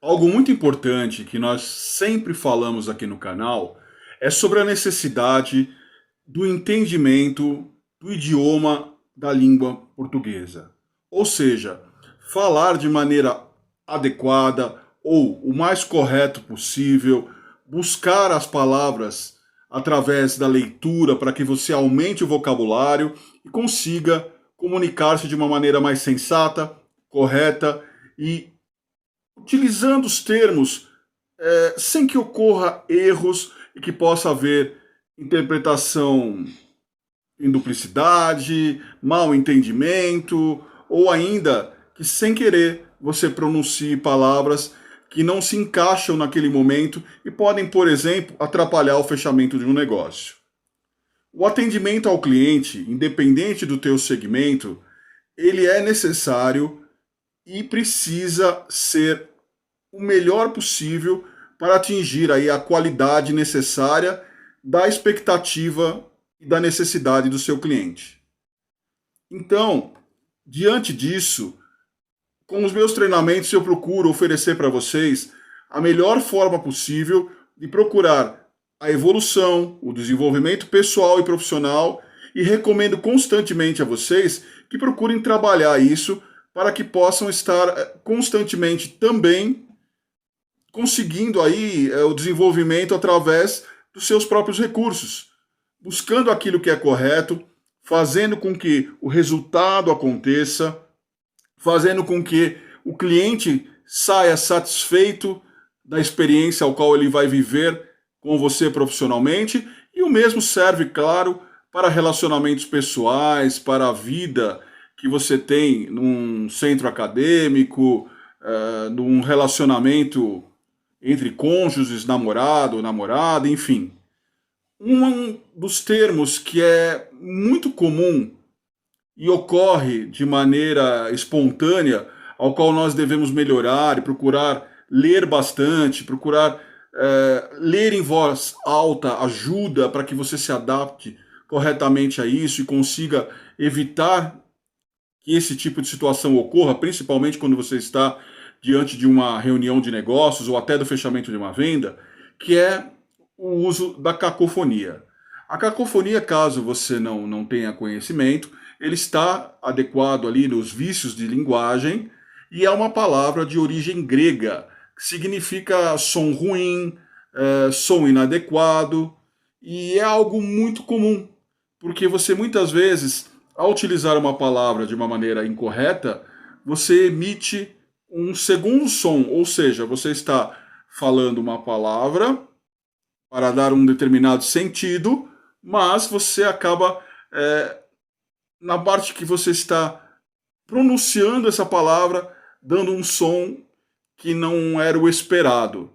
Algo muito importante que nós sempre falamos aqui no canal é sobre a necessidade do entendimento do idioma da língua portuguesa. Ou seja, falar de maneira adequada ou o mais correto possível, buscar as palavras através da leitura para que você aumente o vocabulário e consiga comunicar-se de uma maneira mais sensata, correta e utilizando os termos sem que ocorra erros e que possa haver interpretação em duplicidade, mal entendimento, ou ainda que sem querer você pronuncie palavras que não se encaixam naquele momento e podem, por exemplo, atrapalhar o fechamento de um negócio. O atendimento ao cliente, independente do teu segmento, ele é necessário e precisa ser o melhor possível para atingir aí a qualidade necessária da expectativa e da necessidade do seu cliente. Então, diante disso, com os meus treinamentos eu procuro oferecer para vocês a melhor forma possível de procurar a evolução, o desenvolvimento pessoal e profissional e recomendo constantemente a vocês que procurem trabalhar isso para que possam estar constantemente também conseguindo aí o desenvolvimento através dos seus próprios recursos, buscando aquilo que é correto, fazendo com que o resultado aconteça, fazendo com que o cliente saia satisfeito da experiência ao qual ele vai viver com você profissionalmente, e o mesmo serve, claro, para relacionamentos pessoais, para a vida que você tem num centro acadêmico, num relacionamento entre cônjuges, namorado, namorada, enfim. Um dos termos que é muito comum e ocorre de maneira espontânea, ao qual nós devemos melhorar e procurar ler bastante, procurar ler em voz alta ajuda para que você se adapte corretamente a isso e consiga evitar que esse tipo de situação ocorra, principalmente quando você está diante de uma reunião de negócios ou até do fechamento de uma venda, que é o uso da cacofonia. A cacofonia, caso você não tenha conhecimento, ele está adequado ali nos vícios de linguagem e é uma palavra de origem grega, que significa som ruim, som inadequado, e é algo muito comum, porque você muitas vezes, ao utilizar uma palavra de uma maneira incorreta, você emite um segundo som, ou seja, você está falando uma palavra para dar um determinado sentido, mas você acaba, na parte que você está pronunciando essa palavra, dando um som que não era o esperado.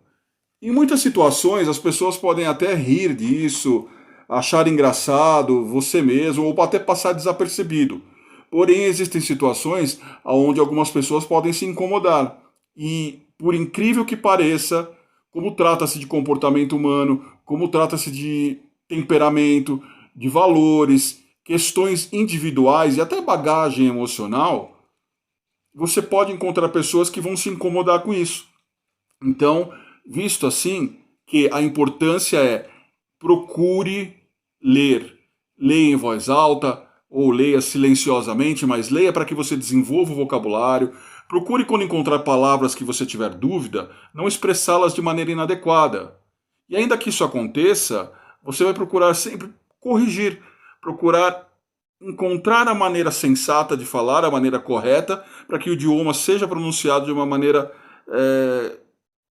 Em muitas situações, as pessoas podem até rir disso, achar engraçado você mesmo, ou até passar desapercebido. Porém, existem situações onde algumas pessoas podem se incomodar. E, por incrível que pareça, como trata-se de comportamento humano, como trata-se de temperamento, de valores, questões individuais e até bagagem emocional, você pode encontrar pessoas que vão se incomodar com isso. Então, visto assim, que a importância é procure ler. Leia em voz alta ou leia silenciosamente, mas leia para que você desenvolva o vocabulário. Procure, quando encontrar palavras que você tiver dúvida, não expressá-las de maneira inadequada. E ainda que isso aconteça, você vai procurar sempre corrigir, procurar encontrar a maneira sensata de falar, a maneira correta, para que o idioma seja pronunciado de uma maneira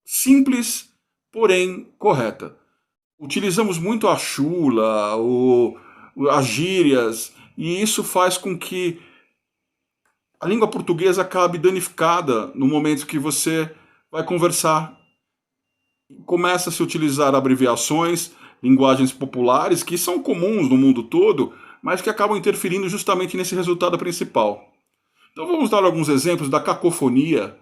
simples, porém correta. Utilizamos muito a chula, as gírias, e isso faz com que a língua portuguesa acabe danificada no momento que você vai conversar. Começa a se utilizar abreviações, linguagens populares, que são comuns no mundo todo, mas que acabam interferindo justamente nesse resultado principal. Então vamos dar alguns exemplos da cacofonia,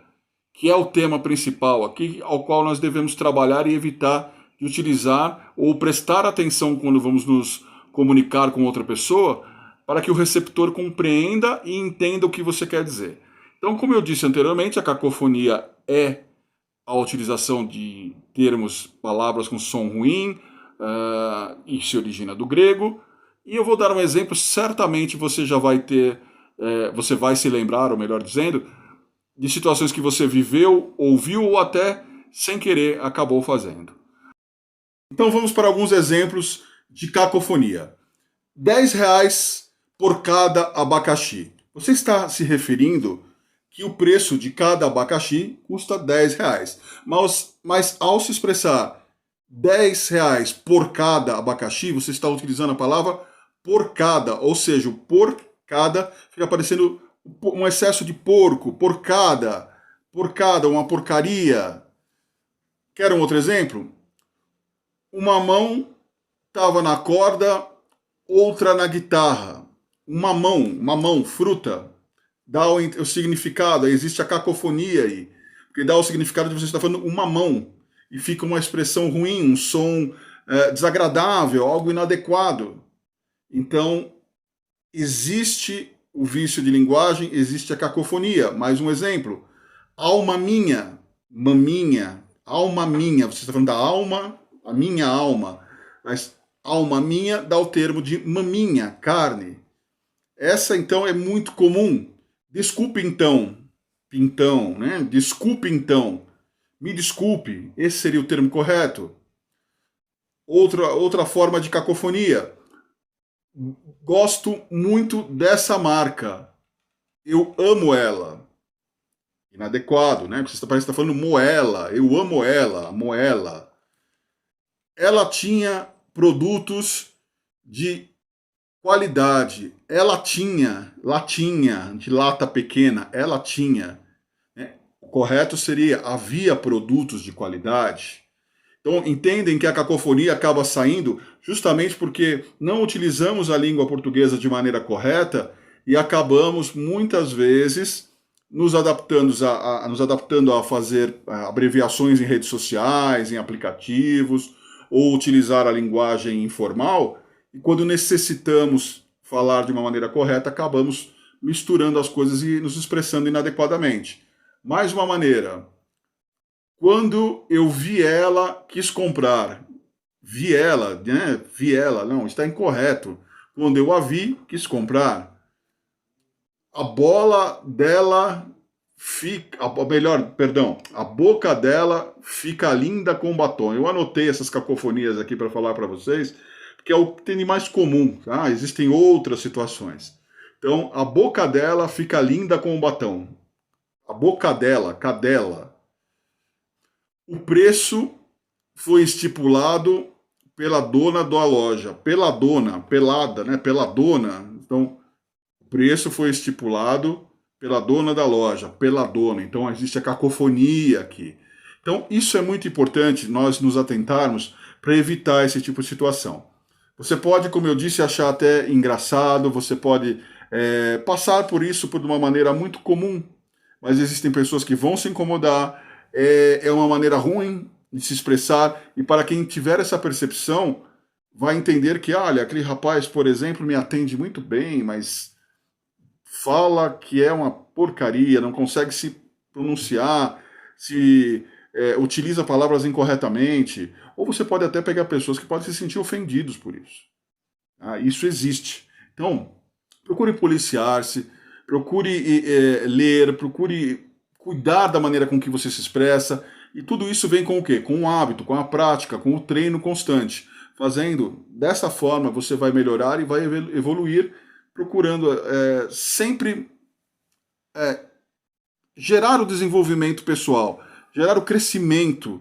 que é o tema principal aqui, ao qual nós devemos trabalhar e evitar de utilizar ou prestar atenção quando vamos nos comunicar com outra pessoa, para que o receptor compreenda e entenda o que você quer dizer. Então, como eu disse anteriormente, a cacofonia é a utilização de termos, palavras com som ruim, e se origina do grego. E eu vou dar um exemplo, certamente você já vai ter, você vai se lembrar, ou melhor dizendo, de situações que você viveu, ouviu ou até sem querer acabou fazendo. Então vamos para alguns exemplos de cacofonia. R$ 10 por cada abacaxi. Você está se referindo que o preço de cada abacaxi custa R$ 10. Mas ao se expressar R$ 10 por cada abacaxi, você está utilizando a palavra por cada, ou seja, o por cada fica parecendo um excesso de porco, por cada, uma porcaria. Quer um outro exemplo? Uma mão estava na corda, outra na guitarra. Uma mão, fruta, dá o significado, existe a cacofonia aí, porque dá o significado de você estar falando uma mão, e fica uma expressão ruim, um som desagradável, algo inadequado. Então, existe o vício de linguagem, existe a cacofonia. Mais um exemplo, alma minha, maminha, alma minha, você está falando da alma, a minha alma, mas alma minha dá o termo de maminha, carne. Essa então é muito comum. Desculpe então, pintão, né? Desculpe então, me desculpe, esse seria o termo correto. Outra forma de cacofonia. Gosto muito dessa marca. Eu amo ela. Inadequado, né? Você parece que está falando moela. Eu amo ela, moela. Ela tinha produtos de qualidade. Ela tinha, latinha, de lata pequena, ela tinha. Né? O correto seria, havia produtos de qualidade. Então, entendem que a cacofonia acaba saindo justamente porque não utilizamos a língua portuguesa de maneira correta e acabamos, muitas vezes, nos adaptando a fazer abreviações em redes sociais, em aplicativos, ou utilizar a linguagem informal, e quando necessitamos falar de uma maneira correta, acabamos misturando as coisas e nos expressando inadequadamente. Mais uma maneira. Quando eu vi ela, quis comprar. Vi ela, né? Vi ela, não, está incorreto. Quando eu a vi, quis comprar. A bola dela fica, a boca dela fica linda com batom. Eu anotei essas cacofonias aqui para falar para vocês, porque é o que tem de mais comum, tá? Existem outras situações. Então, a boca dela fica linda com o batom. A boca dela, cadela. O preço foi estipulado pela dona da loja. Pela dona, pelada, né? Pela dona. Então, o preço foi estipulado pela dona da loja, pela dona. Então, existe a cacofonia aqui. Então, isso é muito importante nós nos atentarmos para evitar esse tipo de situação. Você pode, como eu disse, achar até engraçado, você pode passar por isso por uma maneira muito comum, mas existem pessoas que vão se incomodar, é uma maneira ruim de se expressar, e para quem tiver essa percepção, vai entender que, olha, aquele rapaz, por exemplo, me atende muito bem, mas fala que é uma porcaria, não consegue se pronunciar, se utiliza palavras incorretamente, ou você pode até pegar pessoas que podem se sentir ofendidos por isso. Isso existe. Então, procure policiar-se, procure ler, procure cuidar da maneira com que você se expressa, e tudo isso vem com o quê? Com o hábito, com a prática, com o treino constante. Fazendo dessa forma, você vai melhorar e vai evoluir, procurando sempre gerar o desenvolvimento pessoal, gerar o crescimento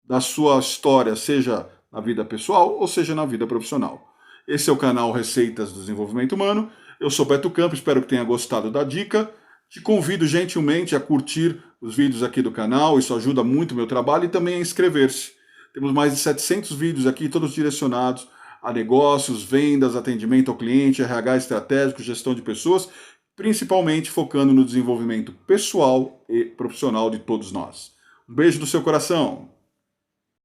da sua história, seja na vida pessoal ou seja na vida profissional. Esse é o canal Receitas do Desenvolvimento Humano. Eu sou Beto Campos, espero que tenha gostado da dica. Te convido gentilmente a curtir os vídeos aqui do canal, isso ajuda muito o meu trabalho, e também a inscrever-se. Temos mais de 700 vídeos aqui, todos direcionados a negócios, vendas, atendimento ao cliente, RH estratégico, gestão de pessoas, principalmente focando no desenvolvimento pessoal e profissional de todos nós. Um beijo no seu coração!